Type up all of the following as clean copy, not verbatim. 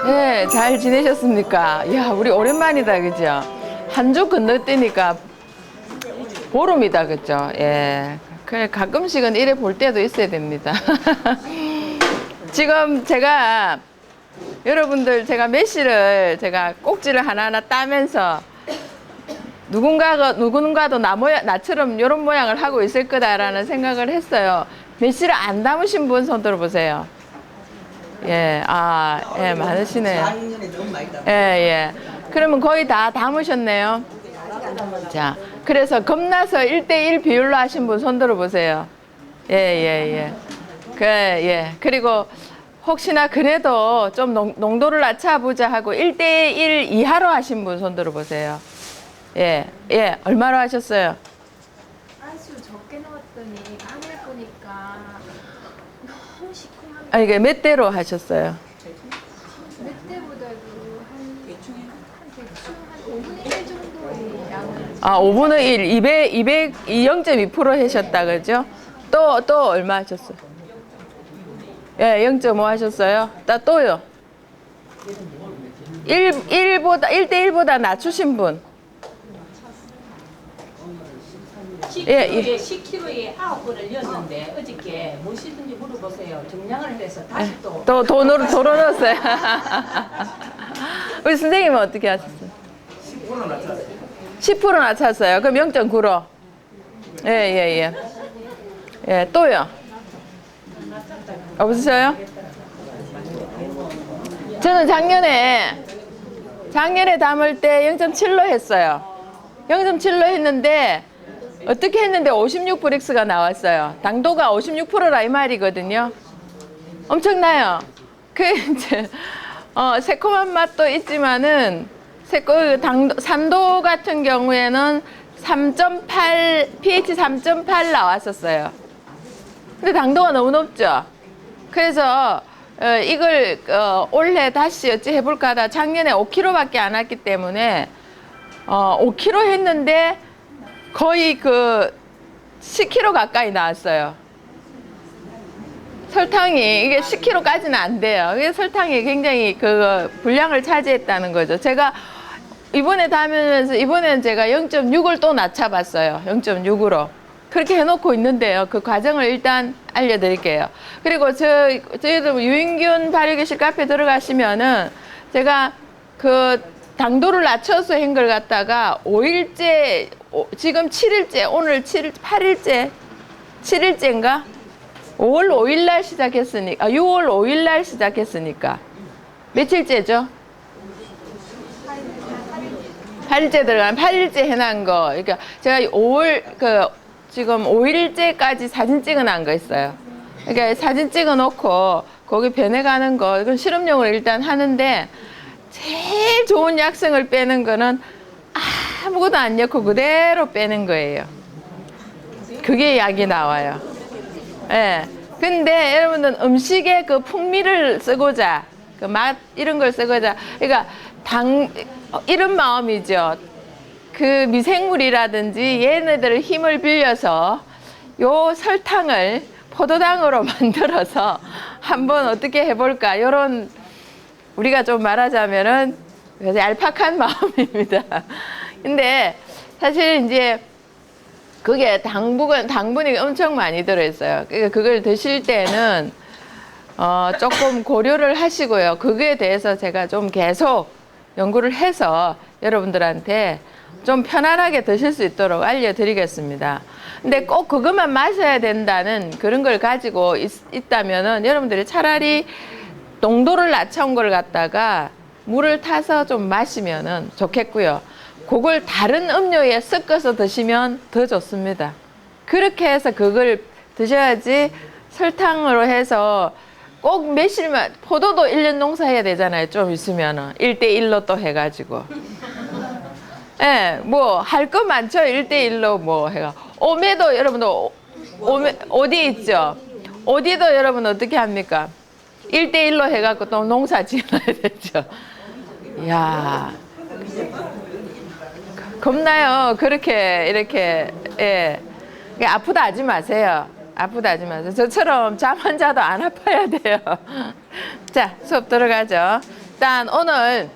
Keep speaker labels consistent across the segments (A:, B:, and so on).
A: 예, 잘 지내셨습니까? 이야, 우리 오랜만이다, 그죠? 한 주 건너뛰니까 보름이다, 그죠? 예. 그래, 가끔씩은 이래 볼 때도 있어야 됩니다. 지금 제가 여러분들 제가 메시를 제가 꼭지를 하나하나 따면서 누군가도 나처럼 이런 모양을 하고 있을 거다라는 생각을 했어요. 메시를 안 담으신 분 손 들어보세요. 예, 예, 많으시네요.
B: 4년에 너무 많이 담아.
A: 예, 예. 그러면 거의 다 담으셨네요. 자, 그래서 겁나서 1대1 비율로 하신 분 손 들어보세요. 예, 예, 예. 예. 그리고 혹시나 그래도 좀 농도를 낮춰보자 하고 1대1 이하로 하신 분 손 들어보세요. 예, 예. 얼마로 하셨어요?
C: 아주 적게 넣었더니 안에 보니까 너무 시큼한
A: 아니, 이게 몇 대로 하셨어요?
C: 몇 대보다도 대충 한 5분의 1 정도의 양을
A: 5분의 1, 0.2% 하셨다, 그죠? 또 얼마 하셨어요? 예, 0.5 하셨어요? 또요? 1대1보다 낮추신 분. 예, 예.
D: 10kg에 9번을 넣었는데 어저께 무엇이든지 물어보세요. 정량을 해서 다시 또
A: 또 돈으로 넣었어요. 우리 선생님은 어떻게 하셨어요?
B: 10% 낮췄어요.
A: 10% 낮췄어요. 그럼 0.9로. 예, 예, 예. 예, 또요? 없으셔요? 저는 작년에 담을 때 0.7로 했어요. 0.7로 했는데 어떻게 했는데 56브릭스가 나왔어요. 당도가 56%라 이 말이거든요. 엄청나요. 이제 새콤한 맛도 있지만은 산도 같은 경우에는 3.8 pH 3.8 나왔었어요. 근데 당도가 너무 높죠. 그래서 이걸 올해 다시 어찌 해볼까 하다 작년에 5kg밖에 안 왔기 때문에 5kg 했는데 거의 10kg 가까이 나왔어요. 설탕이 이게 10kg까지는 안 돼요. 이게 설탕이 굉장히 분량을 차지했다는 거죠. 제가 이번에 담으면서 이번에는 제가 0.6을 또 낮춰봤어요. 0.6으로. 그렇게 해놓고 있는데요. 그 과정을 일단 알려드릴게요. 그리고 저희도 유인균 발효기실 카페 들어가시면은 제가 당도를 낮춰서 한 걸 갖다가 5일째, 지금 7일째, 오늘 8일째, 7일째인가? 5월 5일 날 시작했으니까, 6월 5일 날 시작했으니까. 며칠째죠? 8일째 들어간 8일째 해놓은 거. 그러니까 제가 지금 5일째까지 사진 찍어놓은 거 있어요. 그러니까 사진 찍어놓고 거기 변해가는 거, 이건 실험용으로 일단 하는데 제일 좋은 약성을 빼는 거는 아무것도 안 넣고 그대로 빼는 거예요. 그게 약이 나와요. 예. 근데 여러분들 음식에 그 풍미를 쓰고자, 그 맛 이런 걸 쓰고자, 그러니까 이런 마음이죠. 그 미생물이라든지 얘네들의 힘을 빌려서 요 설탕을 포도당으로 만들어서 한번 어떻게 해볼까, 요런 우리가 좀 말하자면은 얄팍한 마음입니다. 근데 사실 이제 그게 당분이 엄청 많이 들어있어요. 그러니까 그걸 드실 때는 조금 고려를 하시고요. 그거에 대해서 제가 좀 계속 연구를 해서 여러분들한테 좀 편안하게 드실 수 있도록 알려드리겠습니다. 근데 꼭 그것만 마셔야 된다는 그런 걸 가지고 있다면은 여러분들이 차라리 농도를 낮춰온 걸 갖다가 물을 타서 좀 마시면은 좋겠고요. 그걸 다른 음료에 섞어서 드시면 더 좋습니다. 그렇게 해서 그걸 드셔야지. 설탕으로 해서 꼭 매실만, 포도도 1년 농사해야 되잖아요. 좀 있으면은 1대1로 또 해가지고. 예, 뭐 할 거 많죠. 1대1로 뭐 해가. 오메도 여러분들 오디 있죠. 오디도 여러분 어떻게 합니까? 1대1로 해갖고 또 농사 지어야 되죠. 이야, 겁나요. 그렇게 이렇게. 예, 아프다 하지 마세요. 아프다 하지 마세요. 저처럼 잠 안 자도 안 아파야 돼요. 자, 수업 들어가죠. 일단 오늘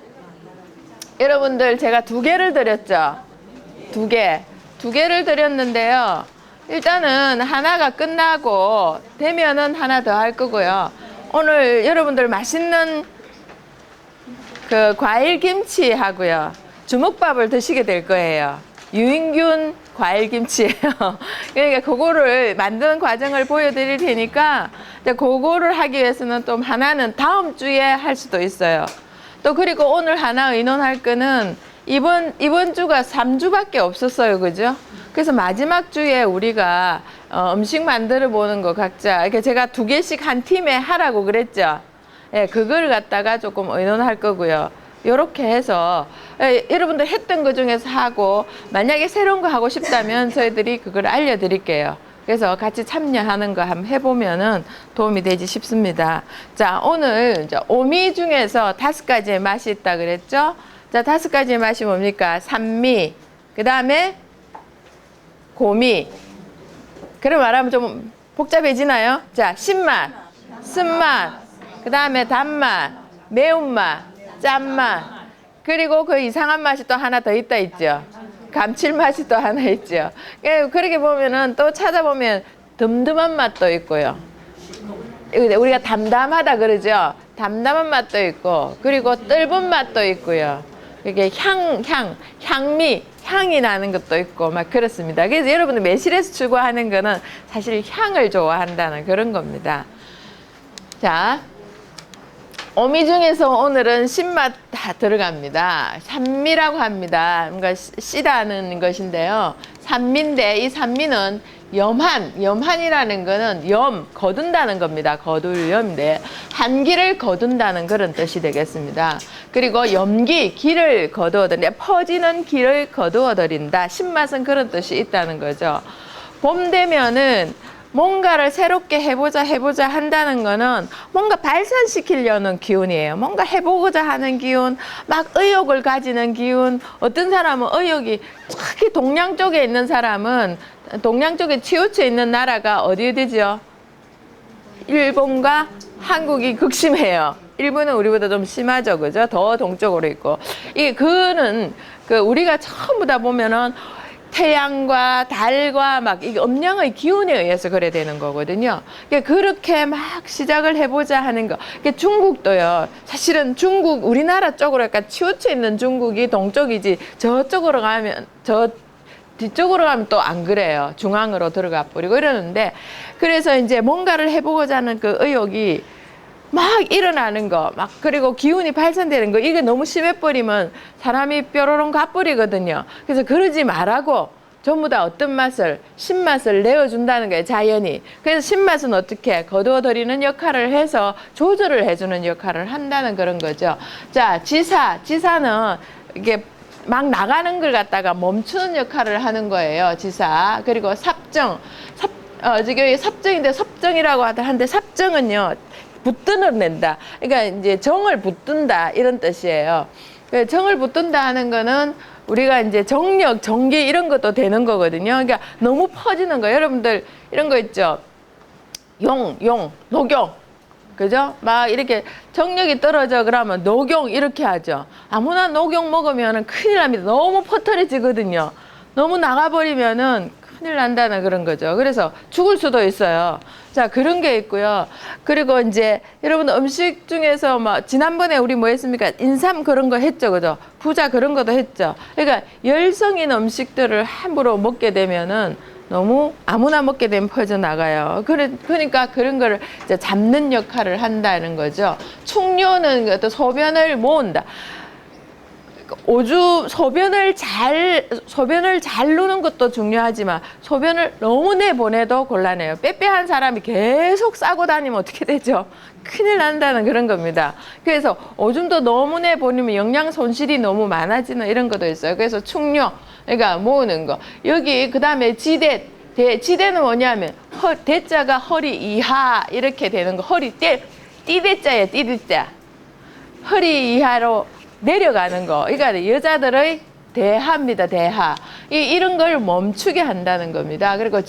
A: 여러분들 제가 2개를 드렸죠. 2개. 2개를 드렸는데요. 일단은 하나가 끝나고 되면은 하나 더 할 거고요. 오늘 여러분들 맛있는 그 과일 김치 하고요. 주먹밥을 드시게 될 거예요. 유인균 과일 김치예요. 그러니까 그거를 만드는 과정을 보여드릴 테니까 그거를 하기 위해서는 또 하나는 다음 주에 할 수도 있어요. 또 그리고 오늘 하나 의논할 거는 이번 주가 3주밖에 없었어요. 그죠? 그래서 마지막 주에 우리가 음식 만들어 보는 거 각자 이렇게 제가 2개씩 한 팀에 하라고 그랬죠. 예, 그걸 갖다가 조금 의논할 거고요. 요렇게 해서 여러분들 했던 거 중에서 하고 만약에 새로운 거 하고 싶다면 저희들이 그걸 알려드릴게요. 그래서 같이 참여하는 거 한번 해보면은 도움이 되지 싶습니다. 자, 오늘 이제 오미 중에서 5가지의 맛이 있다 그랬죠? 자, 5가지의 맛이 뭡니까? 산미, 그 다음에 고미. 그럼 말하면 좀 복잡해지나요? 자, 신맛, 쓴맛, 그 다음에 단맛, 매운맛, 짠맛, 그리고 그 이상한 맛이 또 하나 더 있다 있죠. 감칠맛이 또 하나 있죠. 그렇게 보면은 또 찾아보면 듬듬한 맛도 있고요. 우리가 담담하다 그러죠. 담담한 맛도 있고, 그리고 떫은 맛도 있고요. 이게 향미, 향이 나는 것도 있고 막 그렇습니다. 그래서 여러분들 매실에서 추구하는 거는 사실 향을 좋아한다는 그런 겁니다. 자, 오미 중에서 오늘은 신맛 다 들어갑니다. 산미라고 합니다. 뭔가 씨라는 것인데요. 산미인데 이 산미는 염한이라는 거는 거둔다는 겁니다. 거둘 염인데 한기를 거둔다는 그런 뜻이 되겠습니다. 그리고 염기, 기를 거두어들인다. 퍼지는 기를 거두어들인다. 신맛은 그런 뜻이 있다는 거죠. 봄 되면은 뭔가를 새롭게 해보자 한다는 거는 뭔가 발산시키려는 기운이에요. 뭔가 해보고자 하는 기운, 막 의욕을 가지는 기운. 어떤 사람은 의욕이 특히 동양 쪽에 있는 사람은 동양 쪽에 치우쳐 있는 나라가 어디에 되죠? 일본과 한국이 극심해요. 일본은 우리보다 좀 심하죠, 그죠? 더 동쪽으로 있고. 그는 우리가 전부 다 보면은 태양과 달과 막 이게 음양의 기운에 의해서 그래 되는 거거든요. 그렇게 막 시작을 해보자 하는 거. 중국도요. 사실은 중국 우리나라 쪽으로 약간 치우쳐 있는 중국이 동쪽이지 저쪽으로 가면 뒤쪽으로 가면 또 안 그래요. 중앙으로 들어가 버리고 이러는데 그래서 이제 뭔가를 해보고자 하는 그 의욕이 막 일어나는 거, 막 그리고 기운이 발산되는 거 이게 너무 심해버리면 사람이 뾰로롱 가버리거든요. 그래서 그러지 말라고 전부 다 어떤 맛을 신맛을 내어준다는 거예요. 자연이. 그래서 신맛은 어떻게 거두어들이는 역할을 해서 조절을 해주는 역할을 한다는 그런 거죠. 자, 지사는 이게 막 나가는 걸 갖다가 멈추는 역할을 하는 거예요. 지사. 그리고 지금 삽정인데 섭정이라고 하는데 삽정은요. 붙든을 낸다. 그러니까 이제 정을 붙든다 이런 뜻이에요. 정을 붙든다 하는 거는 우리가 이제 정력, 정기 이런 것도 되는 거거든요. 그러니까 너무 퍼지는 거. 여러분들 이런 거 있죠. 녹용. 그죠? 막 이렇게 정력이 떨어져 그러면 녹용 이렇게 하죠. 아무나 녹용 먹으면 큰일 납니다. 너무 퍼터리지거든요. 너무 나가버리면은 큰일 난다는 그런 거죠. 그래서 죽을 수도 있어요. 자, 그런 게 있고요. 그리고 이제 여러분 음식 중에서 뭐 지난번에 우리 뭐 했습니까? 인삼 그런 거 했죠. 그죠? 부자 그런 것도 했죠. 그러니까 열성인 음식들을 함부로 먹게 되면은 너무 아무나 먹게 되면 퍼져나가요. 그러니까 그런 거를 이제 잡는 역할을 한다는 거죠. 충뇨는 어떤 소변을 모은다. 소변을 잘 누는 것도 중요하지만 소변을 너무 내보내도 곤란해요. 빼빼한 사람이 계속 싸고 다니면 어떻게 되죠? 큰일 난다는 그런 겁니다. 그래서 오줌도 너무 내보내면 영양 손실이 너무 많아지는 이런 것도 있어요. 그래서 충뇨, 그러니까 모으는 거. 여기 그 다음에 지대는 뭐냐면 대자가 허리 이하 이렇게 되는 거. 허리 띠대자예요. 띠대자. 허리 이하로 내려가는 거. 그러니까 여자들의 대하입니다. 대하. 이런 걸 멈추게 한다는 겁니다. 그리고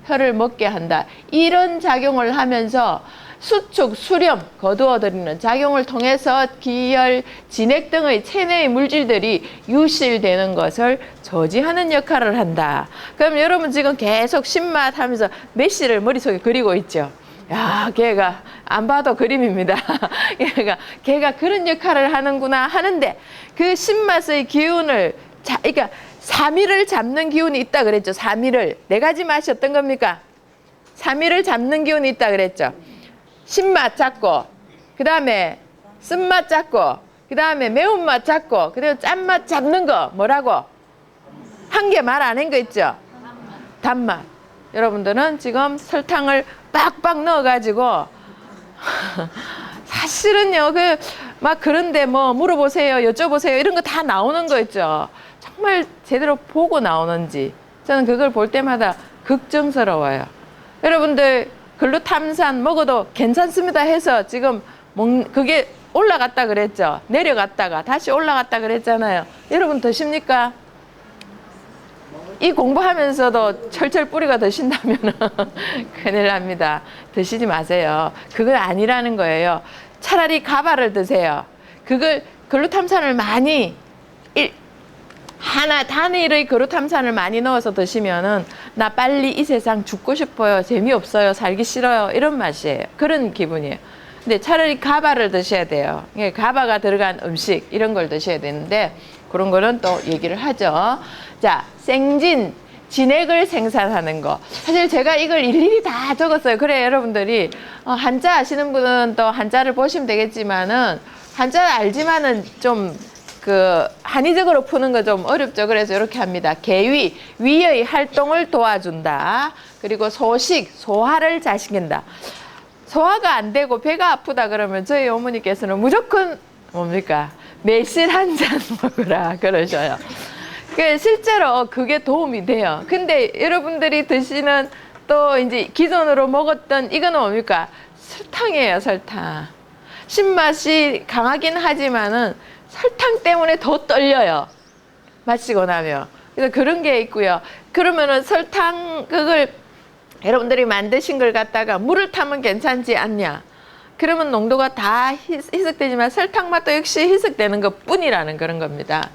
A: 혈을 먹게 한다. 이런 작용을 하면서 수축, 수렴, 거두어들이는 작용을 통해서 기혈, 진액 등의 체내의 물질들이 유실되는 것을 저지하는 역할을 한다. 그럼 여러분 지금 계속 신맛 하면서 메시를 머릿속에 그리고 있죠. 야, 걔가 안 봐도 그림입니다. 걔가 그런 역할을 하는구나 하는데 그 신맛의 기운을 그러니까 3일을 잡는 기운이 있다 그랬죠. 3일을. 4가지 맛이 어떤 겁니까? 3일을 잡는 기운이 있다 그랬죠. 신맛 잡고, 그 다음에 쓴맛 잡고, 그 다음에 매운맛 잡고, 그 다음에 짠맛 잡는 거 뭐라고? 한 개 말 안 한 거 있죠? 단맛. 여러분들은 지금 설탕을 빡빡 넣어가지고 사실은요, 막 그런데 뭐 물어보세요, 여쭤보세요 이런 거 다 나오는 거 있죠. 정말 제대로 보고 나오는지 저는 그걸 볼 때마다 걱정스러워요. 여러분들 글루탐산 먹어도 괜찮습니다 해서 지금 그게 올라갔다 그랬죠. 내려갔다가 다시 올라갔다 그랬잖아요. 여러분 드십니까? 이 공부하면서도 철철 뿌리가 드신다면 큰일 납니다. 드시지 마세요. 그건 아니라는 거예요. 차라리 가바를 드세요. 그걸 글루탐산을 많이 단일의 글루탐산을 많이 넣어서 드시면은 나 빨리 이 세상 죽고 싶어요. 재미없어요. 살기 싫어요. 이런 맛이에요. 그런 기분이에요. 근데 차라리 가바를 드셔야 돼요. 가바가 들어간 음식 이런 걸 드셔야 되는데 그런 거는 또 얘기를 하죠. 자, 생진, 진액을 생산하는 거. 사실 제가 이걸 일일이 다 적었어요. 그래 여러분들이 한자 아시는 분은 또 한자를 보시면 되겠지만은 한자 알지만은 좀 한의적으로 푸는 거 좀 어렵죠. 그래서 이렇게 합니다. 개위, 위의 활동을 도와준다. 그리고 소식, 소화를 잘 시킨다. 소화가 안 되고 배가 아프다 그러면 저희 어머니께서는 무조건 뭡니까? 매실 한 잔 먹으라 그러셔요. 실제로 그게 도움이 돼요. 근데 여러분들이 드시는 또 이제 기존으로 먹었던 이거는 뭡니까? 설탕이에요, 설탕. 신맛이 강하긴 하지만은 설탕 때문에 더 떨려요. 마시고 나면. 그래서 그런 게 있고요. 그러면은 설탕 그걸 여러분들이 만드신 걸 갖다가 물을 타면 괜찮지 않냐? 그러면 농도가 다 희석되지만 설탕 맛도 역시 희석되는 것 뿐이라는 그런 겁니다.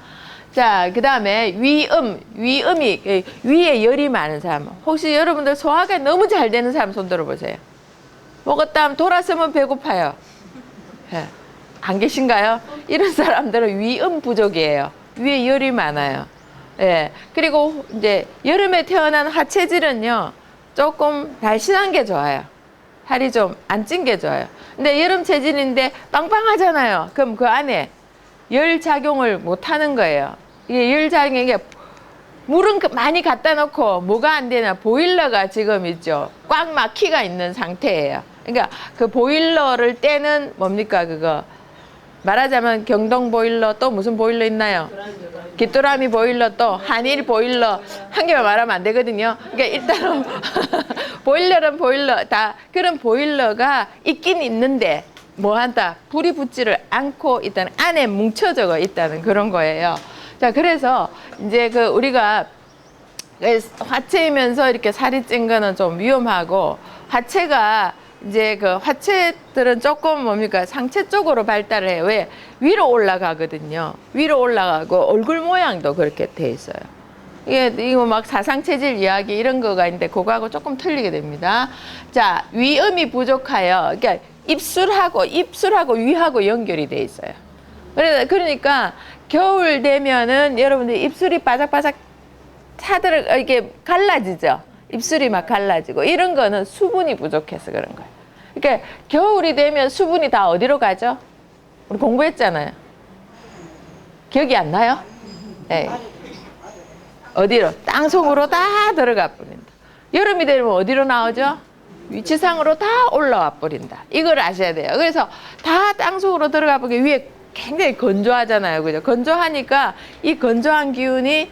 A: 자, 그 다음에 위음이 위에 열이 많은 사람. 혹시 여러분들 소화가 너무 잘 되는 사람 손 들어보세요. 먹었다 하면 돌아서면 배고파요. 예. 안 계신가요? 이런 사람들은 위음 부족이에요. 위에 열이 많아요. 예. 그리고 이제 여름에 태어난 하체질은요, 조금 날씬한 게 좋아요. 살이 좀 안 찐 게 좋아요. 근데 여름 체질인데 빵빵하잖아요. 그럼 그 안에 열 작용을 못 하는 거예요. 이게 열 작용이 물은 많이 갖다 놓고 뭐가 안 되나 보일러가 지금 있죠. 꽉 막히가 있는 상태예요. 그러니까 그 보일러를 떼는 뭡니까 그거 말하자면 경동 보일러 또 무슨 보일러 있나요? 귀뚜라미 보일러 또 한일 보일러 한 개만 말하면 안 되거든요. 그러니까 일단은 보일러는 보일러 다 그런 보일러가 있긴 있는데 뭐 한다 불이 붙지를 않고 있다는 안에 뭉쳐져 있다는 그런 거예요. 자 그래서 이제 우리가 화채이면서 이렇게 살이 찐 거는 좀 위험하고 화채가 이제 화채들은 조금 뭡니까 상체 쪽으로 발달을 해요. 왜? 위로 올라가거든요. 위로 올라가고 얼굴 모양도 그렇게 돼 있어요. 이거 막 사상체질 이야기 이런 거가 있는데 그거하고 조금 틀리게 됩니다. 자, 위음이 부족하여 그러니까 입술하고 위하고 연결이 돼 있어요. 그러니까 겨울 되면은 여러분들 입술이 바삭바삭 이렇게 갈라지죠. 입술이 막 갈라지고 이런 거는 수분이 부족해서 그런 거예요. 그러니까 겨울이 되면 수분이 다 어디로 가죠? 우리 공부했잖아요. 기억이 안 나요? 네. 어디로? 땅속으로 다 들어가 버린다. 여름이 되면 어디로 나오죠? 위치상으로 다 올라와 버린다. 이걸 아셔야 돼요. 그래서 다 땅속으로 들어가 버리게 위에 굉장히 건조하잖아요. 그죠? 건조하니까 이 건조한 기운이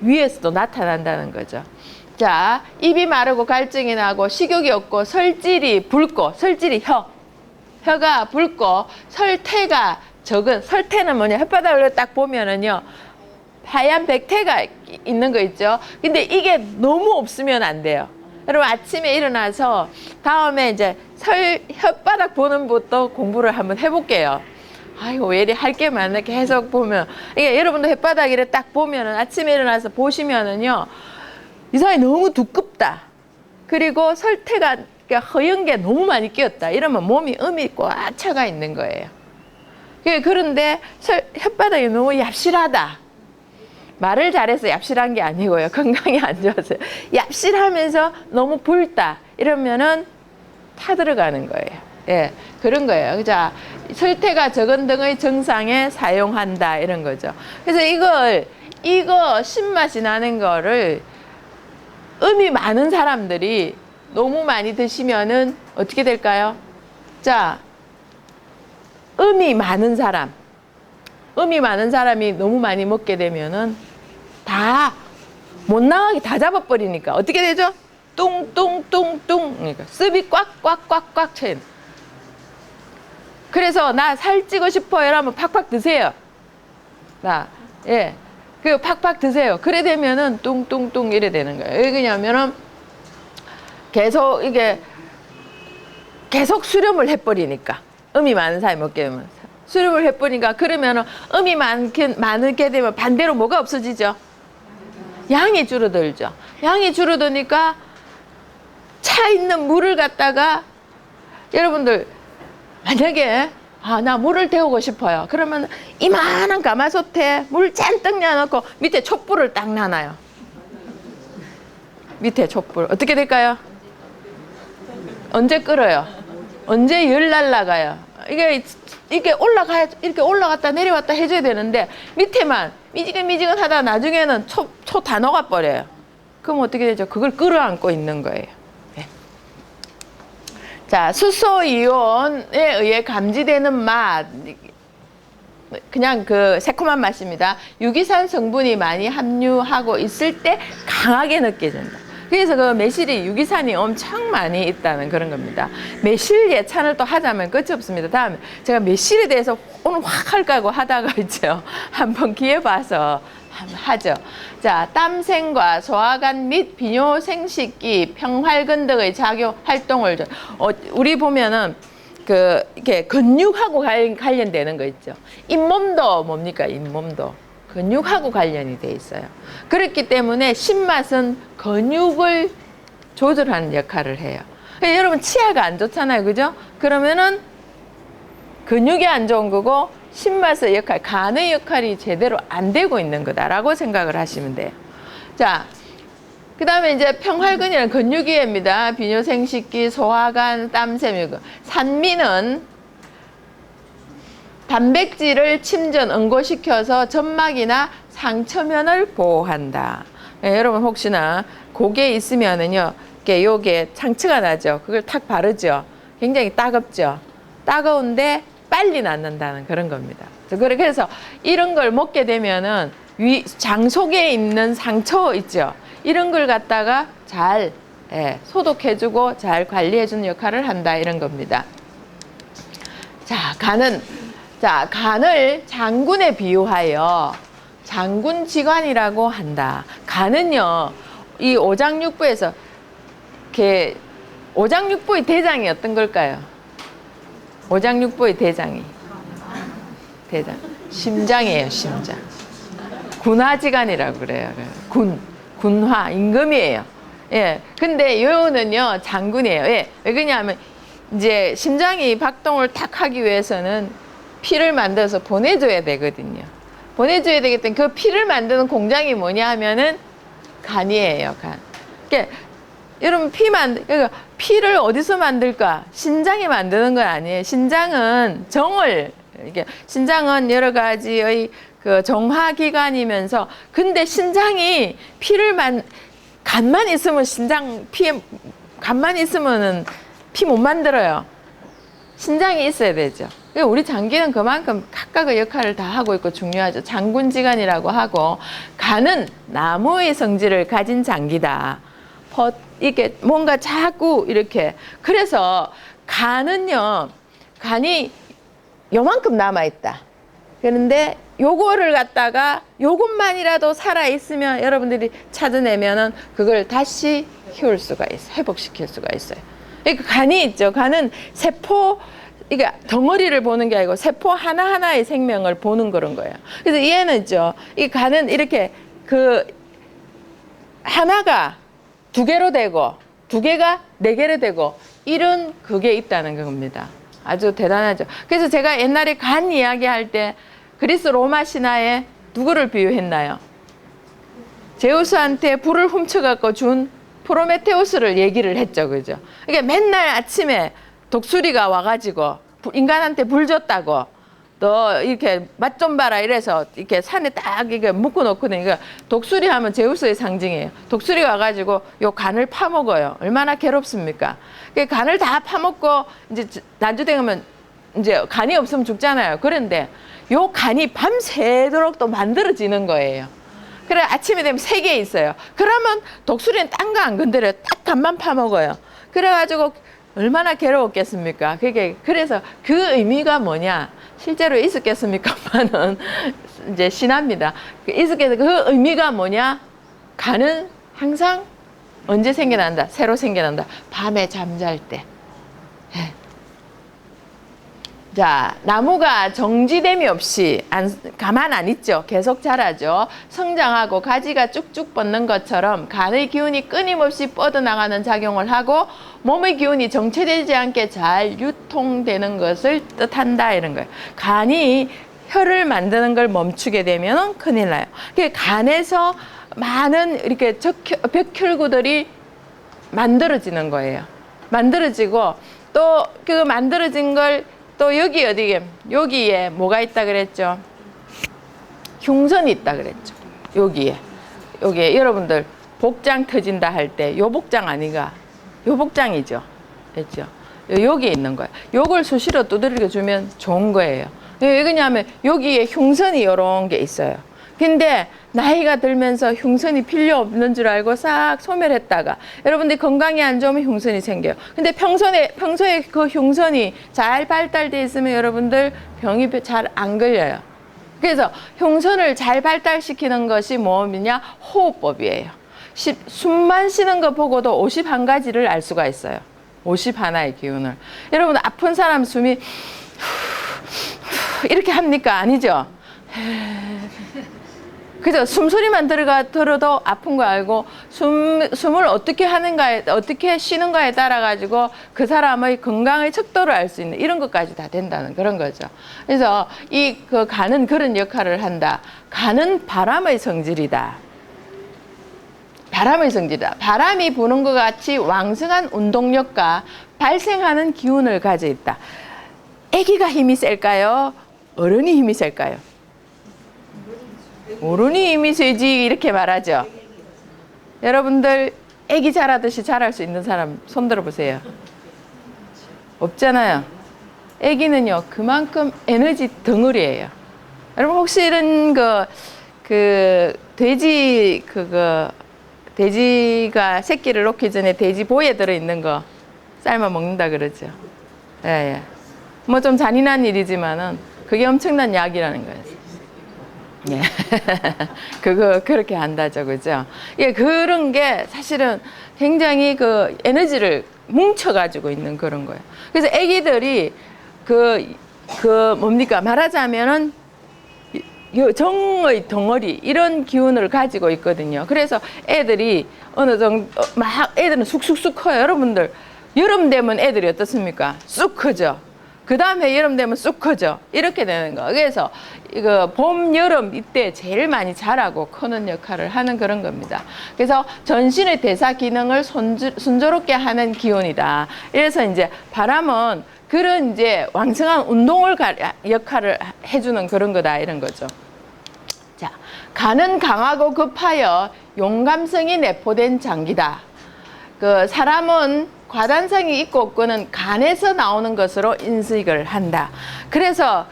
A: 위에서도 나타난다는 거죠. 자, 입이 마르고 갈증이 나고 식욕이 없고 설질이 붉고 설질이 혀가 붉고 설태가 적은 설태는 뭐냐 혓바닥을 딱 보면은요 하얀 백태가 있는 거 있죠. 근데 이게 너무 없으면 안 돼요. 여러분 아침에 일어나서 다음에 이제 혓바닥 보는 것도 공부를 한번 해볼게요. 아이고 왜 이리 할 게 많나 계속 보면 이게 여러분도 혓바닥 이렇게 딱 보면은 아침에 일어나서 보시면은요 이상하게 너무 두껍다. 그리고 설태가 허연 게 너무 많이 끼었다. 이러면 몸이 음이 꽉 차가 있는 거예요. 그런데 혓바닥이 너무 얍실하다. 말을 잘해서 얍실한 게 아니고요. 건강이 안 좋아서요. 얍실하면서 너무 붉다. 이러면은 타들어가는 거예요. 예, 그런 거예요. 자, 설태가 적은 등의 증상에 사용한다. 이런 거죠. 그래서 이거 신맛이 나는 거를 음이 많은 사람들이 너무 많이 드시면은 어떻게 될까요? 자, 음이 많은 사람이 너무 많이 먹게 되면은 다 못 나가게 다 잡아버리니까 어떻게 되죠? 뚱뚱뚱뚱 그러니까 습이 꽉꽉꽉꽉 차요. 그래서 나 살찌고 싶어요 이러면 팍팍 드세요. 그 팍팍 드세요. 그래 되면은 뚱뚱뚱 이래 되는 거예요. 왜 그러냐면은 계속 수렴을 해버리니까 음이 많은 사람이 먹게 되면 수렴을 해버리니까 그러면은 음이 많게 되면 반대로 뭐가 없어지죠? 양이 줄어들죠. 양이 줄어드니까 차 있는 물을 갖다가 여러분들 만약에 나 물을 데우고 싶어요. 그러면 이만한 가마솥에 물 잔뜩 놔놓고 밑에 촛불을 딱 놔놔요. 밑에 촛불 어떻게 될까요? 언제 끓어요? 언제 열 날라가요? 이게 올라가야 이렇게 올라갔다 내려왔다 해줘야 되는데 밑에만 미지근미지근 하다 나중에는 초 다 녹아버려요. 그럼 어떻게 되죠? 그걸 끌어안고 있는 거예요. 네. 자, 수소 이온에 의해 감지되는 맛. 그냥 그 새콤한 맛입니다. 유기산 성분이 많이 함유하고 있을 때 강하게 느껴진다. 그래서 그 매실이 유기산이 엄청 많이 있다는 그런 겁니다. 매실 예찬을 또 하자면 끝이 없습니다. 다음에 제가 매실에 대해서 오늘 확 할까 하고 하다가 있죠. 한번 기회 봐서 한번 하죠. 자, 땀샘과 소화관 및 비뇨 생식기, 평활근 등의 작용 활동을 우리 보면은 이렇게 근육하고 관련되는 거 있죠. 잇몸도 뭡니까? 잇몸도. 근육하고 관련이 돼 있어요. 그렇기 때문에 신맛은 근육을 조절하는 역할을 해요. 여러분 치아가 안 좋잖아요. 그죠? 그러면은 근육이 안 좋은 거고 신맛의 역할, 간의 역할이 제대로 안 되고 있는 거다라고 생각을 하시면 돼요. 자, 그 다음에 이제 평활근이라는 근육이입니다. 비뇨생식기, 소화관, 땀샘, 산미는 단백질을 침전, 응고시켜서 점막이나 상처면을 보호한다. 여러분 혹시나 목에 있으면은요, 요게 상처가 나죠. 그걸 탁 바르죠. 굉장히 따갑죠. 따가운데 빨리 낫는다는 그런 겁니다. 그래서 이런 걸 먹게 되면은 장 속에 있는 상처 있죠. 이런 걸 갖다가 잘 소독해주고 잘 관리해주는 역할을 한다 이런 겁니다. 자, 간을 장군에 비유하여 장군지관이라고 한다. 간은요, 이 오장육부에서 오장육부의 대장이 어떤 걸까요? 오장육부의 대장. 심장이에요, 심장. 군화지간이라고 그래요. 군화, 임금이에요. 예. 근데 요는요, 장군이에요. 예. 왜 그러냐면, 이제 심장이 박동을 탁 하기 위해서는 피를 만들어서 보내줘야 되거든요. 보내줘야 되기 때문에 그 피를 만드는 공장이 뭐냐 하면은 간이에요, 간. 그러니까 여러분 그러니까 피를 어디서 만들까? 신장이 만드는 건 아니에요. 신장은 신장은 여러 가지의 그 정화기관이면서 근데 신장이 간만 있으면 간만 있으면은 피 못 만들어요. 신장이 있어야 되죠. 우리 장기는 그만큼 각각의 역할을 다 하고 있고 중요하죠. 장군지간이라고 하고 간은 나무의 성질을 가진 장기다. 이게 뭔가 자꾸 이렇게 그래서 간이 요만큼 남아있다. 그런데 요거를 갖다가 요것만이라도 살아있으면 여러분들이 찾아내면은 그걸 다시 키울 수가 있어요. 회복시킬 수가 있어요. 그러니까 간이 있죠. 간은 세포, 이게 덩어리를 보는 게 아니고 세포 하나하나의 생명을 보는 그런 거예요. 그래서 얘는 있죠. 이 간은 이렇게 그 하나가 두 개로 되고 두 개가 네 개로 되고 이런 그게 있다는 겁니다. 아주 대단하죠. 그래서 제가 옛날에 간 이야기할 때 그리스 로마 신화에 누구를 비유했나요? 제우스한테 불을 훔쳐갖고 준 프로메테우스를 얘기를 했죠. 그죠? 그러니까 맨날 아침에 독수리가 와가지고 인간한테 불 줬다고 너 이렇게 맛 좀 봐라 이래서 이렇게 산에 딱 이게 묶어놓거든요. 그러니까 독수리 하면 제우스의 상징이에요. 독수리가 와가지고 요 간을 파먹어요. 얼마나 괴롭습니까? 그러니까 간을 다 파먹고 이제 난주 되면 이제 간이 없으면 죽잖아요. 그런데 요 간이 밤새도록 또 만들어지는 거예요. 그래 아침에 되면 3개 있어요. 그러면 독수리는 딴 거 안 건드려요. 딱 간만 파먹어요. 그래가지고 얼마나 괴로웠겠습니까? 그게 그래서 그 의미가 뭐냐? 실제로 있었겠습니까만은 이제 신화입니다. 있었겠 그 의미가 뭐냐? 간은 항상 언제 생겨난다? 새로 생겨난다. 밤에 잠잘 때. 자, 나무가 정지됨이 없이 가만 안 있죠. 계속 자라죠. 성장하고 가지가 쭉쭉 뻗는 것처럼 간의 기운이 끊임없이 뻗어나가는 작용을 하고 몸의 기운이 정체되지 않게 잘 유통되는 것을 뜻한다 이런 거예요. 간이 혈을 만드는 걸 멈추게 되면 큰일 나요. 간에서 많은 이렇게 벽혈구들이 만들어지는 거예요. 만들어지고 또 그 만들어진 걸 또 여기 어디에 여기에 뭐가 있다 그랬죠? 흉선이 있다 그랬죠. 여기에 여러분들 복장 터진다 할 때 요 복장 아니가 요 복장이죠. 됐죠? 여기에 있는 거예요. 요걸 수시로 두드려 주면 좋은 거예요. 왜 그러냐면 여기에 흉선이 이런 게 있어요. 근데 나이가 들면서 흉선이 필요 없는 줄 알고 싹 소멸했다가 여러분들이 건강이 안 좋으면 흉선이 생겨요. 근데 평소에 그 흉선이 잘 발달돼 있으면 여러분들 병이 잘 안 걸려요. 그래서 흉선을 잘 발달시키는 것이 뭐냐? 호흡법이에요. 숨만 쉬는 거 보고도 51가지를 알 수가 있어요. 51의 기운을. 여러분 아픈 사람 숨이 이렇게 합니까? 아니죠? 그죠? 숨소리만 들어도 아픈 거 알고 숨을 어떻게 하는가에 어떻게 쉬는가에 따라 가지고 그 사람의 건강의 척도를 알 수 있는 이런 것까지 다 된다는 그런 거죠. 그래서 그 간은 그런 역할을 한다. 간은 바람의 성질이다. 바람의 성질이다. 바람이 부는 것 같이 왕성한 운동력과 발생하는 기운을 가져 있다. 아기가 힘이 셀까요? 어른이 힘이 셀까요? 어른이 힘이 세지 이렇게 말하죠. 여러분들 아기 자라듯이 자랄 수 있는 사람 손 들어보세요. 없잖아요. 아기는요 그만큼 에너지 덩어리예요. 여러분 혹시 이런 돼지가 새끼를 놓기 전에 돼지 보에 들어있는 거 삶아 먹는다 그러죠. 예. 뭐 좀 잔인한 일이지만은 그게 엄청난 약이라는 거예요. 예. 그렇게 한다죠. 그죠? 예, 그런 게 사실은 굉장히 그 에너지를 뭉쳐가지고 있는 그런 거예요. 그래서 애기들이 뭡니까? 말하자면은 정의 덩어리, 이런 기운을 가지고 있거든요. 그래서 애들이 어느 정도, 애들은 쑥쑥쑥 커요. 여러분들, 여름 되면 애들이 어떻습니까? 쑥 크죠? 그 다음에 여름 되면 쑥 크죠. 이렇게 되는 거. 그래서 이거 봄, 여름 이때 제일 많이 자라고 크는 역할을 하는 그런 겁니다. 그래서 전신의 대사 기능을 순조롭게 하는 기운이다. 그래서 이제 바람은 그런 이제 왕성한 운동을 역할을 해주는 그런 거다 이런 거죠. 자, 간은 강하고 급하여 용감성이 내포된 장기다. 그 사람은 과단성이 있고 없고는 간에서 나오는 것으로 인식을 한다. 그래서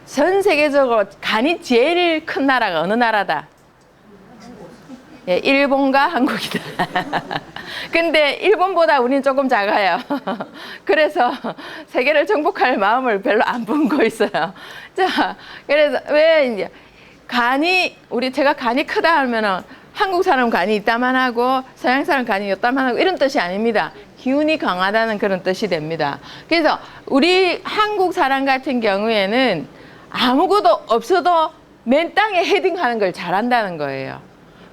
A: 전 세계적으로 간이 제일 큰 나라가 어느 나라다? 예, 일본과 한국이다. 근데 일본보다 우리는 조금 작아요. 그래서 세계를 정복할 마음을 별로 안 품고 있어요. 자, 그래서 왜 이제 제가 간이 크다 하면은 한국 사람 간이 있다만 하고 서양 사람 간이 있다만 하고 이런 뜻이 아닙니다. 기운이 강하다는 그런 뜻이 됩니다. 그래서 우리 한국 사람 같은 경우에는 아무것도 없어도 맨 땅에 헤딩하는 걸 잘한다는 거예요.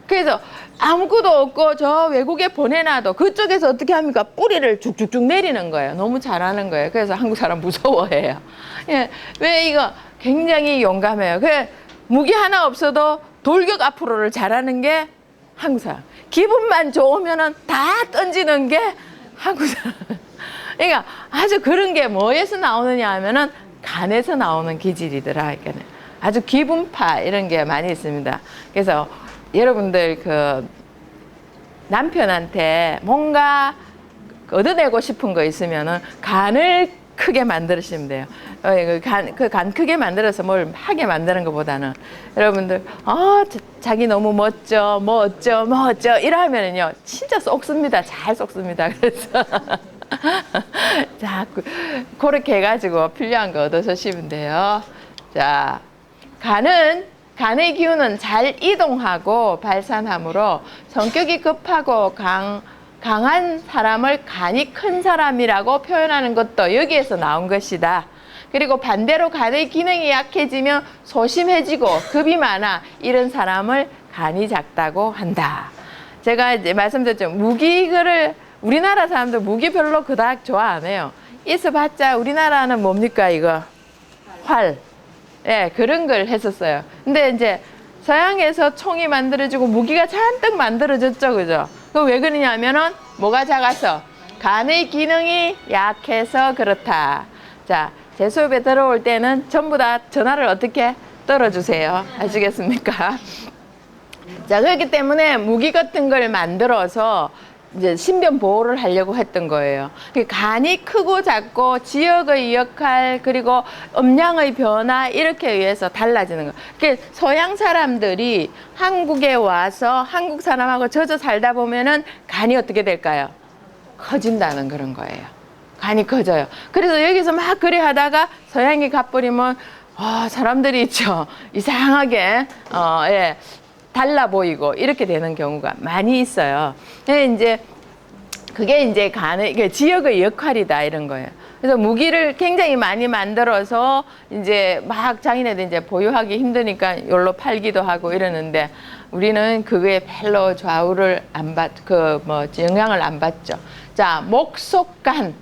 A: 그래서 아무것도 없고 저 외국에 보내놔도 그쪽에서 어떻게 합니까? 뿌리를 쭉쭉쭉 내리는 거예요. 너무 잘하는 거예요. 그래서 한국 사람 무서워해요. 예, 왜 이거 굉장히 용감해요. 무기 하나 없어도 돌격 앞으로를 잘하는 게 한국 사람. 기분만 좋으면은 다 던지는 게 한국 사람. 그러니까 아주 그런 게 뭐에서 나오느냐 하면은 간에서 나오는 기질이더라. 그러니까 아주 기분파 이런 게 많이 있습니다. 그래서 여러분들 그 남편한테 뭔가 얻어내고 싶은 거 있으면은 간을 크게 만드시면 돼요. 그 간 크게 만들어서 뭘 하게 만드는 것보다는 여러분들 자기 너무 멋져 뭐 어쩌 이러면은요 진짜 쏙습니다. 잘 쏙습니다. 그래서 자 그렇게 해가지고 필요한 거 얻어서 시면 돼요. 자 간의 기운은 잘 이동하고 발산하므로 성격이 급하고 강한 사람을 간이 큰 사람이라고 표현하는 것도 여기에서 나온 것이다. 그리고 반대로 간의 기능이 약해지면 소심해지고 겁이 많아 이런 사람을 간이 작다고 한다. 제가 이제 말씀드렸죠. 우리나라 사람들 무기 별로 그닥 좋아 안 해요. 있어봤자 우리나라는 뭡니까 이거? 활. 예, 그런 걸 했었어요. 근데 이제 서양에서 총이 만들어지고 무기가 잔뜩 만들어졌죠, 그죠? 그럼 왜 그러냐면은 뭐가 작아서? 간의 기능이 약해서 그렇다. 자, 제 수업에 들어올 때는 전부 다 전화를 어떻게 떨어주세요. 아시겠습니까? 자, 그렇기 때문에 무기 같은 걸 만들어서 이제 신변 보호를 하려고 했던 거예요. 간이 크고 작고 지역의 역할 그리고 음양의 변화 이렇게 위해서 달라지는 거예요. 그러니까 서양 사람들이 한국에 와서 한국 사람하고 젖어 살다 보면은 간이 어떻게 될까요? 커진다는 그런 거예요. 간이 커져요. 그래서 여기서 막 그래 하다가 서양이 가버리면 사람들이 있죠. 이상하게 예. 달라 보이고 이렇게 되는 경우가 많이 있어요. 그게 이제 간의 지역의 역할이다 이런 거예요. 그래서 무기를 굉장히 많이 만들어서 이제 막 자기네들 이제 보유하기 힘드니까 여기로 팔기도 하고 이러는데 우리는 그거에 별로 좌우를 영향을 안 받죠. 자, 목, 속, 간,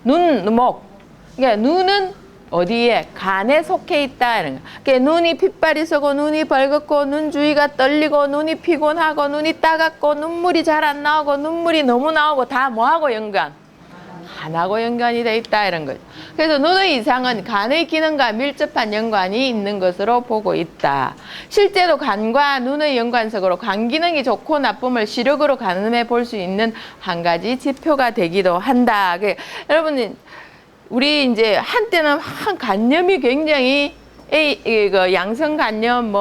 A: 눈, 목. 그러니까 눈은 어디에? 간에 속해 있다. 이런 거. 그러니까 눈이 핏발이 서고, 눈이 벌겋고, 눈 주위가 떨리고, 눈이 피곤하고, 눈이 따갑고, 눈물이 잘 안 나오고, 눈물이 너무 나오고, 다 뭐하고 연관? 간하고 연관이 돼 있다. 이런 거죠. 그래서 눈의 이상은 간의 기능과 밀접한 연관이 있는 것으로 보고 있다. 실제로 간과 눈의 연관성으로 간 기능이 좋고 나쁨을 시력으로 가늠해 볼 수 있는 한 가지 지표가 되기도 한다. 여러분, 우리 이제 한때는 간염이 굉장히 양성간염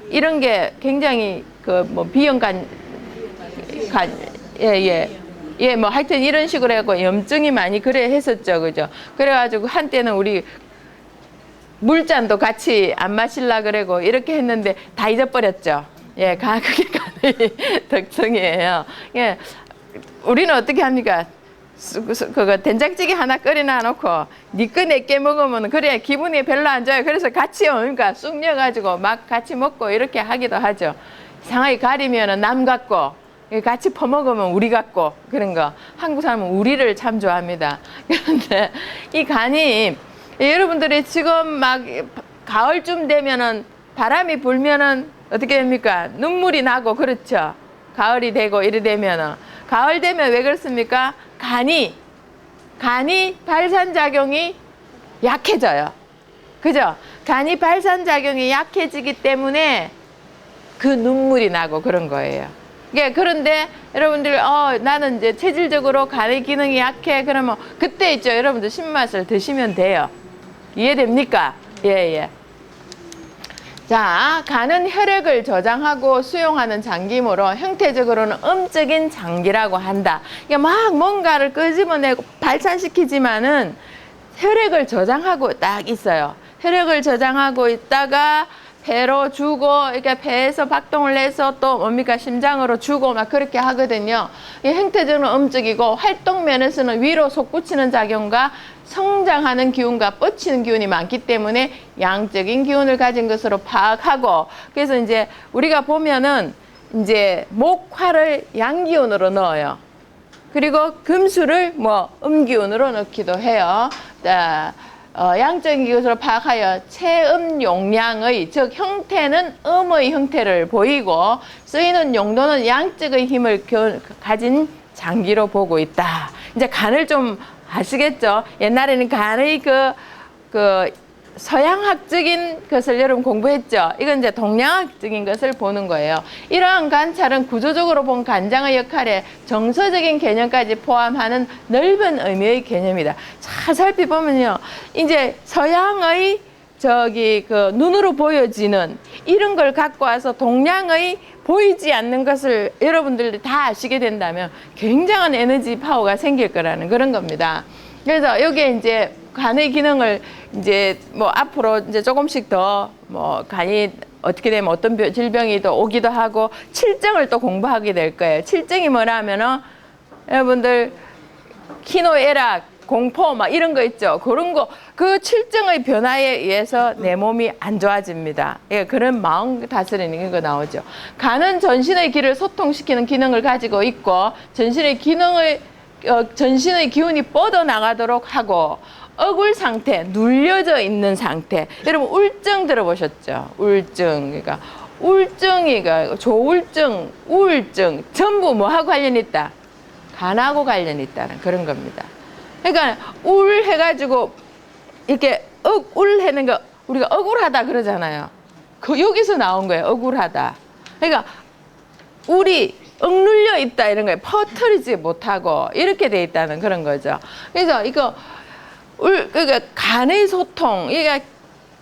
A: 이런 게 굉장히 비형간 하여튼 이런 식으로 해갖고 염증이 많이 그래 했었죠, 그죠? 그래가지고 한때는 우리 물잔도 같이 안 마실라 그러고 이렇게 했는데 다 잊어버렸죠. 예, 그게 간의 특성이에요. 예, 우리는 어떻게 합니까? 그거 된장찌개 하나 끓여놔 놓고 니꺼 내게 먹으면 그래 기분이 별로 안 좋아요. 그래서 같이 그러니까 쑥 넣어가지고 막 같이 먹고 이렇게 하기도 하죠. 이상하게 가리면은 남 같고 같이 퍼먹으면 우리 같고 그런 거. 한국 사람은 우리를 참 좋아합니다. 그런데 이 간이 여러분들이 지금 막 가을쯤 되면은 바람이 불면은 어떻게 됩니까? 눈물이 나고 그렇죠. 가을이 되고 이래 되면은 가을 되면 왜 그렇습니까? 간이 발산작용이 약해져요. 그죠? 간이 발산작용이 약해지기 때문에 그 눈물이 나고 그런 거예요. 그런데 여러분들 나는 이제 체질적으로 간의 기능이 약해 그러면 그때 있죠. 여러분들 신맛을 드시면 돼요. 이해됩니까? 예. 자, 간은 혈액을 저장하고 수용하는 장기이므로 형태적으로는 음적인 장기라고 한다. 이게 막 뭔가를 끄집어내고 발산시키지만은 혈액을 저장하고 딱 있어요. 혈액을 저장하고 있다가 배로 주고, 이렇게 배에서 박동을 내서 또 뭡니까? 심장으로 주고 막 그렇게 하거든요. 이 형태적으로는 음적이고 활동 면에서는 위로 솟구치는 작용과 성장하는 기운과 뻗치는 기운이 많기 때문에 양적인 기운을 가진 것으로 파악하고, 그래서 이제 우리가 보면은 이제 목화를 양기운으로 넣어요. 그리고 금수를 뭐 음기운으로 넣기도 해요. 자, 양적인 기운으로 파악하여 체음 용량의, 즉 형태는 음의 형태를 보이고 쓰이는 용도는 양적의 힘을 가진 장기로 보고 있다. 이제 간을 좀 아시겠죠? 옛날에는 간의 그 서양학적인 것을 여러분 공부했죠? 이건 이제 동양학적인 것을 보는 거예요. 이러한 관찰은 구조적으로 본 간장의 역할에 정서적인 개념까지 포함하는 넓은 의미의 개념이다. 잘 살펴보면요. 이제 서양의 그 눈으로 보여지는 이런 걸 갖고 와서 동양의 보이지 않는 것을 여러분들이 다 아시게 된다면 굉장한 에너지 파워가 생길 거라는 그런 겁니다. 그래서 여기에 이제 간의 기능을 이제 뭐 앞으로 이제 조금씩 더 뭐 간이 어떻게 되면 어떤 질병이 또 오기도 하고 칠증을 또 공부하게 될 거예요. 칠증이 뭐라 하면은 여러분들 희노애락, 공포 막 이런 거 있죠. 그런 거, 그 칠증의 변화에 의해서 내 몸이 안 좋아집니다. 예, 그런 마음 다스리는 거 나오죠. 간은 전신의 기를 소통시키는 기능을 가지고 있고 전신의 기운이 뻗어나가도록 하고 억울 상태, 눌려져 있는 상태. 여러분 울증 들어보셨죠? 울증. 그러니까 울증이가 조울증, 우울증 전부 뭐하고 관련이 있다? 간하고 관련이 있다는 그런 겁니다. 그러니까 우울해가지고 이렇게 우울해는 거 우리가 억울하다 그러잖아요. 그 여기서 나온 거예요. 억울하다. 그러니까 우리 억눌려 있다 이런 거예요. 퍼뜨리지 못하고 이렇게 돼 있다는 그런 거죠. 그래서 이거 그러니까 간의 소통, 그러니까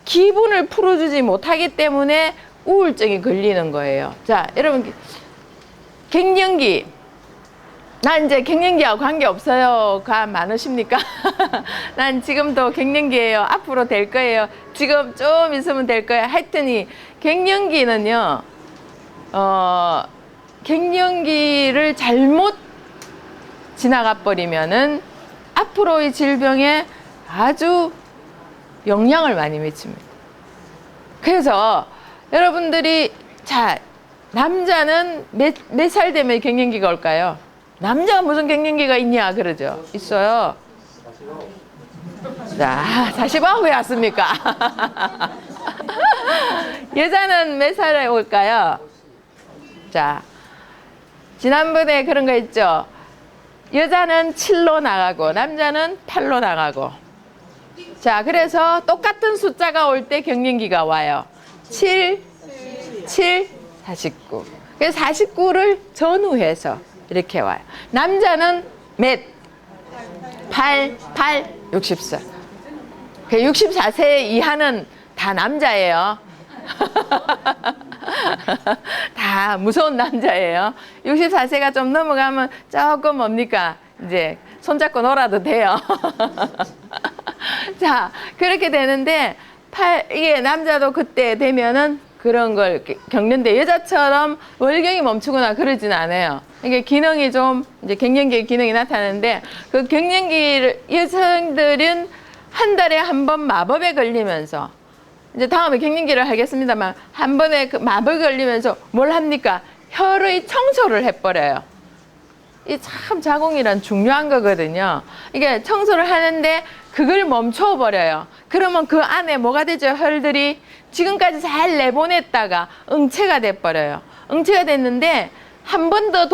A: 기분을 풀어주지 못하기 때문에 우울증이 걸리는 거예요. 자, 여러분 갱년기. 난 이제 갱년기하고 관계없어요가 많으십니까? 난 지금도 갱년기예요. 앞으로 될 거예요. 지금 좀 있으면 될 거예요. 하여튼 갱년기는요. 갱년기를 잘못 지나가 버리면은 앞으로의 질병에 아주 영향을 많이 미칩니다. 그래서 여러분들이 자, 남자는 몇 살 되면 갱년기가 올까요? 남자가 무슨 갱년기가 있냐 그러죠. 있어요. 자, 49 왜 왔습니까? 여자는 몇 살에 올까요? 자, 지난번에 그런 거 있죠. 여자는 7로 나가고 남자는 8로 나가고. 자, 그래서 똑같은 숫자가 올 때 갱년기가 와요. 7, 49. 그래서 49를 전후해서 이렇게 와요. 남자는 몇? 8, 64. 64세 이하는 다 남자예요. 다 무서운 남자예요. 64세가 좀 넘어가면 조금 뭡니까? 이제 손잡고 놀아도 돼요. 자, 그렇게 되는데, 이게 남자도 그때 되면은 그런 걸 겪는데 여자처럼 월경이 멈추거나 그러진 않아요. 이게 기능이 좀, 이제 갱년기의 기능이 나타나는데, 그 갱년기를 여성들은 한 달에 한 번 마법에 걸리면서, 이제 다음에 갱년기를 하겠습니다만, 한 번에 그 마법에 걸리면서 뭘 합니까? 혈의 청소를 해버려요. 이 참 자궁이란 중요한 거거든요. 이게 청소를 하는데 그걸 멈춰버려요. 그러면 그 안에 뭐가 되죠? 혈들이 지금까지 잘 내보냈다가 응체가 돼버려요. 응체가 됐는데 한 번 더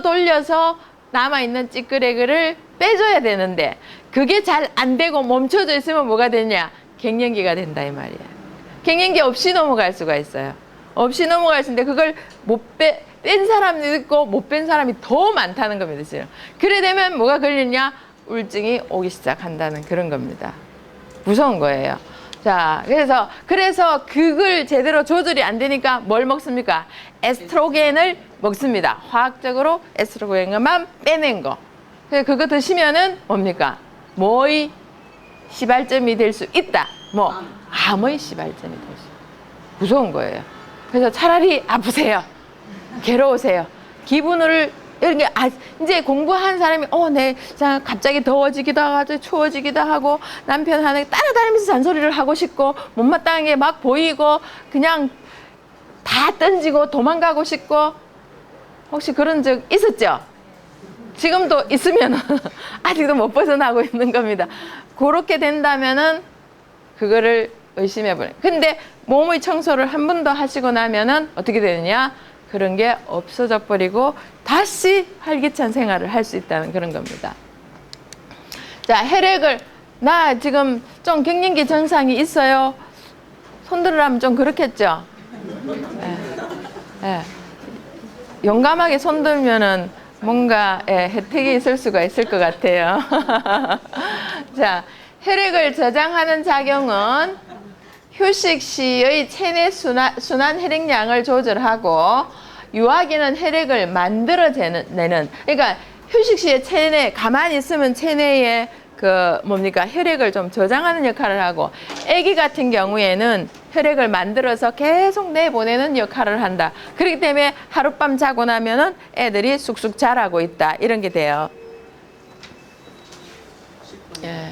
A: 돌려서 남아있는 찌끄레기를 빼줘야 되는데 그게 잘 안 되고 멈춰져 있으면 뭐가 되냐? 갱년기가 된다 이 말이야. 갱년기 없이 넘어갈 수가 있어요. 없이 넘어갈 수 있는데 그걸 뺀 사람이 있고 못 뺀 사람이 더 많다는 겁니다. 지금. 그래 되면 뭐가 걸리냐? 우울증이 오기 시작한다는 그런 겁니다. 무서운 거예요. 자, 그래서 그걸 제대로 조절이 안 되니까 뭘 먹습니까? 에스트로겐을 먹습니다. 화학적으로 에스트로겐만 빼낸 거. 그래서 그거 드시면은 뭡니까? 모의 시발점이 될 수 있다. 뭐 암의 시발점이 될 수. 무서운 거예요. 그래서 차라리 아프세요. 괴로우세요. 기분을 이렇게 이제 공부한 사람이 자 갑자기 더워지기도 하고 추워지기도 하고 남편 하는 따라다니면서 잔소리를 하고 싶고 못마땅한 게 막 보이고 그냥 다 던지고 도망가고 싶고 혹시 그런 적 있었죠? 지금도 있으면 아직도 못 벗어나고 있는 겁니다. 그렇게 된다면은 그거를 의심해 보는. 근데 몸의 청소를 한 번 더 하시고 나면은 어떻게 되느냐? 그런 게 없어져 버리고 다시 활기찬 생활을 할 수 있다는 그런 겁니다. 자, 혈액을 나 지금 좀 갱년기 증상이 있어요. 손들으라면 좀 그렇겠죠. 예. 용감하게 손들면은 뭔가 혜택이 있을 수가 있을 것 같아요. 자, 혈액을 저장하는 작용은 휴식 시의 체내 순환 혈액량을 조절하고 유하기는 혈액을 만들어내는 그러니까 휴식 시에 체내 가만히 있으면 체내에 혈액을 좀 저장하는 역할을 하고 아기 같은 경우에는 혈액을 만들어서 계속 내보내는 역할을 한다. 그렇기 때문에 하룻밤 자고 나면은 애들이 쑥쑥 자라고 있다. 이런 게 돼요. 예.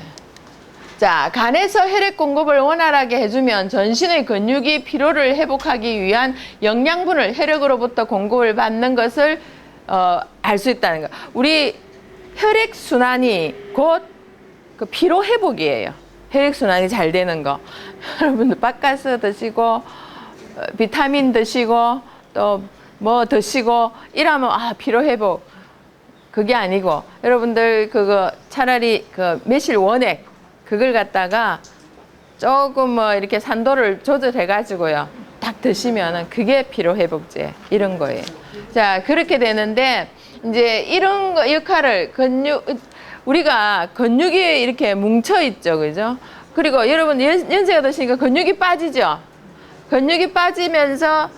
A: 자, 간에서 혈액 공급을 원활하게 해주면 전신의 근육이 피로를 회복하기 위한 영양분을 혈액으로부터 공급을 받는 것을 알 수 있다는 거. 우리 혈액 순환이 곧 그 피로 회복이에요. 혈액 순환이 잘 되는 거. 여러분들 바카스 드시고 비타민 드시고 또 뭐 드시고 이러면 피로 회복. 그게 아니고 여러분들 그거 차라리 그 매실 원액 그걸 갖다가 조금 뭐 이렇게 산도를 조절해 가지고요. 딱 드시면은 그게 피로 회복제 이런 거예요. 자, 그렇게 되는데 이제 이런 거 역할을 우리가 근육이 이렇게 뭉쳐 있죠. 그죠? 그리고 여러분 연세가 드시니까 근육이 빠지죠. 근육이 빠지면서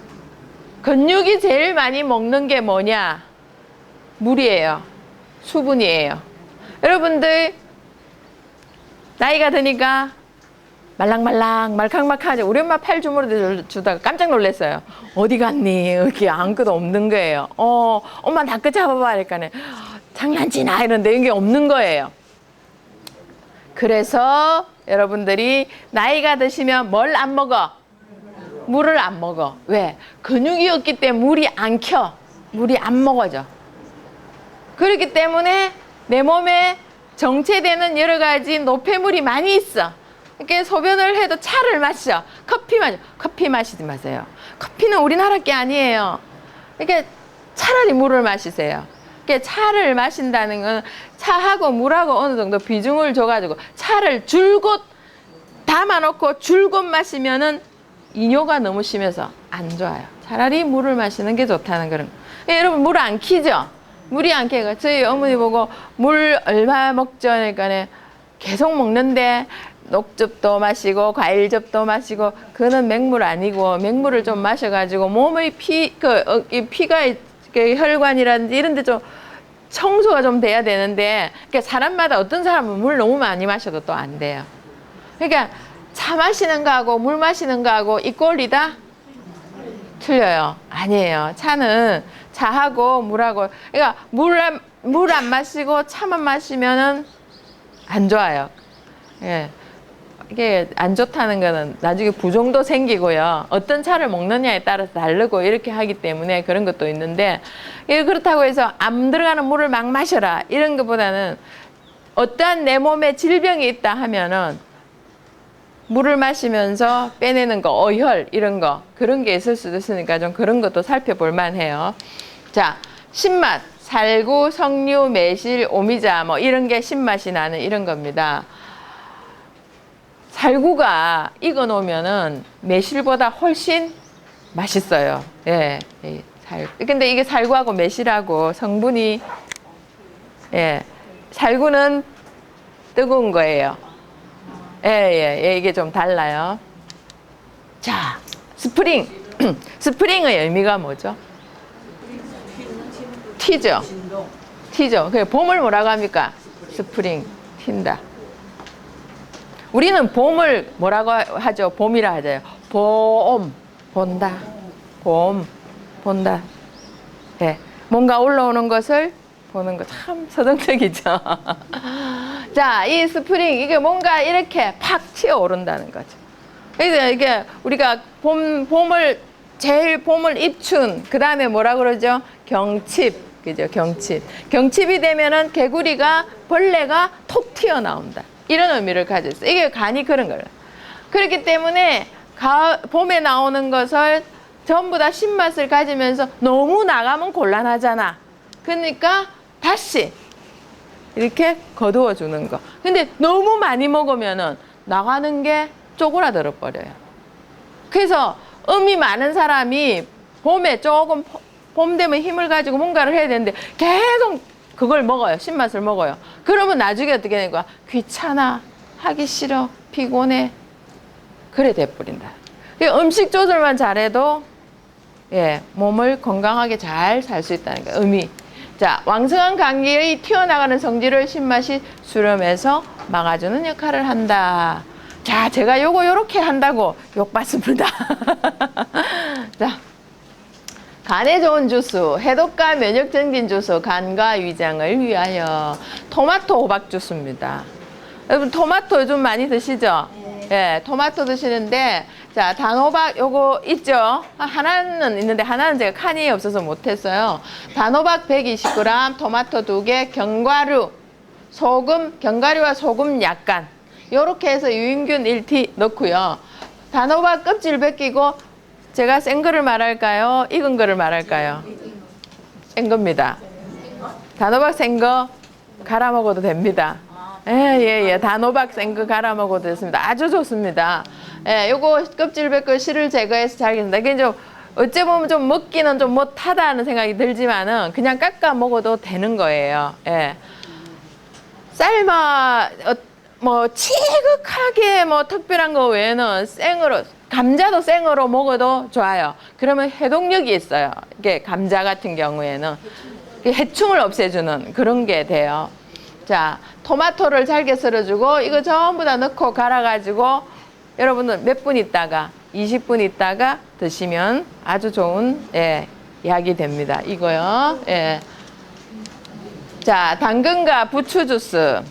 A: 근육이 제일 많이 먹는 게 뭐냐? 물이에요. 수분이에요. 여러분들 나이가 드니까 말랑말랑 말캉말캉하죠. 우리 엄마 팔 주물러 주다가 깜짝 놀랐어요. 어디 갔니? 이렇게 아무것도 없는 거예요. 엄마 나 그 잡아봐. 그러니까 장난치나 이런데 이게 없는 거예요. 그래서 여러분들이 나이가 드시면 뭘 안 먹어? 물을 안 먹어. 왜? 근육이 없기 때문에 물이 안 켜. 물이 안 먹어져. 그렇기 때문에 내 몸에 정체되는 여러 가지 노폐물이 많이 있어. 이렇게 소변을 해도 차를 마셔. 커피 마시지 마세요. 커피는 우리나라 게 아니에요. 이렇게 차라리 물을 마시세요. 이렇게 차를 마신다는 건 차하고 물하고 어느 정도 비중을 줘가지고 차를 줄곧 담아놓고 줄곧 마시면은 이뇨가 너무 심해서 안 좋아요. 차라리 물을 마시는 게 좋다는 그런. 여러분 물 안 키죠? 물이 안 캐가. 저희 어머니 보고 물 얼마 먹죠? 그러니까 계속 먹는데 녹즙도 마시고 과일즙도 마시고 그거는 맹물 아니고 맹물을 좀 마셔가지고 몸의 피가 혈관이라든지 이런 데 좀 청소가 좀 돼야 되는데 그러니까 사람마다 어떤 사람은 물 너무 많이 마셔도 또 안 돼요. 그러니까 차 마시는 거하고 물 마시는 거하고 이꼴이다? 틀려요. 아니에요. 차는 차하고 물하고 그러니까 물 안 마시고 차만 마시면은 안 좋아요. 예. 이게 안 좋다는 거는 나중에 부종도 생기고요. 어떤 차를 먹느냐에 따라서 다르고 이렇게 하기 때문에 그런 것도 있는데 그렇다고 해서 안 들어가는 물을 막 마셔라 이런 것보다는 어떠한 내 몸에 질병이 있다 하면은 물을 마시면서 빼내는 거, 어혈 이런 거 그런 게 있을 수도 있으니까 좀 그런 것도 살펴볼 만해요. 자, 신맛, 살구, 석류, 매실, 오미자 뭐 이런 게 신맛이 나는 이런 겁니다. 살구가 익어 놓으면은 매실보다 훨씬 맛있어요. 예. 근데 이게 살구하고 매실하고 성분이 살구는 뜨거운 거예요. 이게 좀 달라요. 자, 스프링. 스프링의 의미가 뭐죠? 튀죠. 튀죠. 그 봄을 뭐라고 합니까? 스프링, 튄다. 우리는 봄을 뭐라고 하죠? 봄이라 하죠. 봄, 본다. 봄, 본다. 예, 뭔가 올라오는 것을 보는 거 참 서정적이죠. 자, 이 스프링, 이게 뭔가 이렇게 팍 튀어오른다는 거죠. 그래서 이게 우리가 봄을 입춘, 그 다음에 뭐라 그러죠? 경칩. 그죠? 경칩. 경칩이 되면은 개구리가, 벌레가 톡 튀어나온다. 이런 의미를 가지고 있어요. 이게 간이 그런 거예요. 그렇기 때문에 봄에 나오는 것을 전부 다 신맛을 가지면서 너무 나가면 곤란하잖아. 그러니까 다시 이렇게 거두어 주는 거. 근데 너무 많이 먹으면은 나가는 게 쪼그라들어 버려요. 그래서 음이 많은 사람이 봄에 조금 봄 되면 힘을 가지고 뭔가를 해야 되는데 계속 그걸 먹어요. 신맛을 먹어요. 그러면 나중에 어떻게 되는 거야? 귀찮아, 하기 싫어, 피곤해. 그래 돼버린다. 음식 조절만 잘해도 몸을 건강하게 잘 살 수 있다는 거예요. 의미. 자, 왕성한 감기의 튀어나가는 성질을 신맛이 수렴해서 막아주는 역할을 한다. 자, 제가 요렇게 한다고 욕받습니다. 자, 간에 좋은 주스, 해독과 면역 증진 주스, 간과 위장을 위하여 토마토 호박 주스입니다. 여러분 토마토 요즘 많이 드시죠? 예, 토마토 드시는데 자, 단호박 요거 있죠? 하나는 있는데 하나는 제가 칸이 없어서 못했어요. 단호박 120g, 토마토 2개, 견과류, 소금, 견과류와 소금 약간 요렇게 해서 유인균 1T 넣고요. 단호박 껍질 벗기고 제가 센 거를 말할까요? 익은 거를 말할까요? 센 겁니다. 단호박 센 거 갈아 먹어도 됩니다. 단호박 센 거 갈아 먹어도 됐습니다. 아주 좋습니다. 요거 껍질 벗고 실을 제거해서 잘 익습니다. 이게 좀 어찌 보면 좀 먹기는 좀 못하다는 생각이 들지만은 그냥 깎아 먹어도 되는 거예요. 삶아 뭐 지극하게 뭐 특별한 거 외에는 생으로 감자도 생으로 먹어도 좋아요. 그러면 해독력이 있어요. 이게 감자 같은 경우에는 해충을 없애주는 그런 게 돼요. 자, 토마토를 잘게 썰어주고 이거 전부 다 넣고 갈아가지고 여러분들 몇 분 있다가 20분 있다가 드시면 아주 좋은 약이 됩니다. 이거요. 자, 당근과 부추 주스.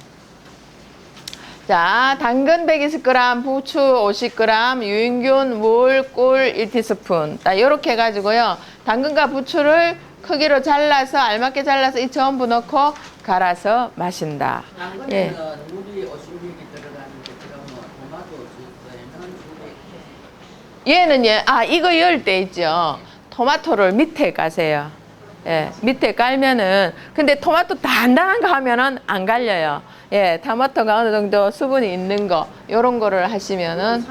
A: 자, 당근 120g, 부추 50g, 유인균, 물, 꿀 1티스푼. 이렇게 해가지고요. 당근과 부추를 크기로 잘라서 알맞게 잘라서 이 전부 넣고 갈아서 마신다.
B: 당근에는 물이 50ml 들어가는데 그러면 토마토 주스에는
A: 얘는 이거 열 때 있죠. 토마토를 밑에 까세요. 밑에 깔면은 근데 토마토 단단한 거 하면은 안 갈려요. 토마토가 어느 정도 수분이 있는 거 요런 거를 하시면은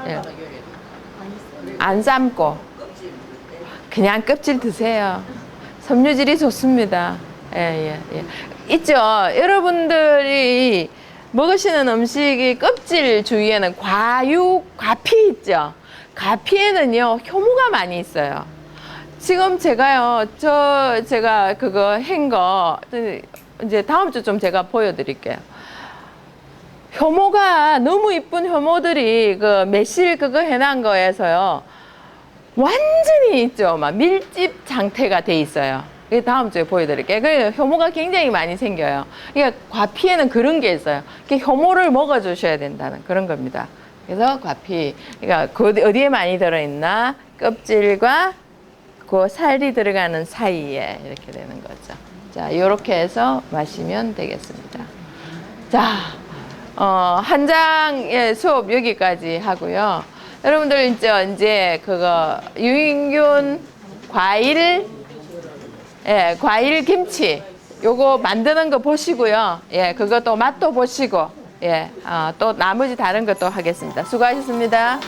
A: 안 삶고 그냥 껍질 드세요. 섬유질이 좋습니다. 있죠. 여러분들이 먹으시는 음식이 껍질 주위에는 과피 있죠. 과피에는요 효모가 많이 있어요. 지금 제가요 제가 그거 한 거 이제 다음 주 좀 제가 보여드릴게요. 효모가 너무 이쁜 효모들이 그 매실 그거 해놓은 거에서요 완전히 있죠. 막 밀집 상태가 돼 있어요. 이게 다음 주에 보여드릴게요. 그 효모가 굉장히 많이 생겨요. 그러니까 과피에는 그런 게 있어요. 효모를 먹어주셔야 된다는 그런 겁니다. 그래서 과피, 그러니까 어디에 많이 들어있나? 껍질과 그 살이 들어가는 사이에 이렇게 되는 거죠. 자, 이렇게 해서 마시면 되겠습니다. 자, 한 장의 수업 여기까지 하고요. 여러분들 이제 그거 유인균 과일 김치 요거 만드는 거 보시고요. 그것도 맛도 보시고 또 나머지 다른 것도 하겠습니다. 수고하셨습니다.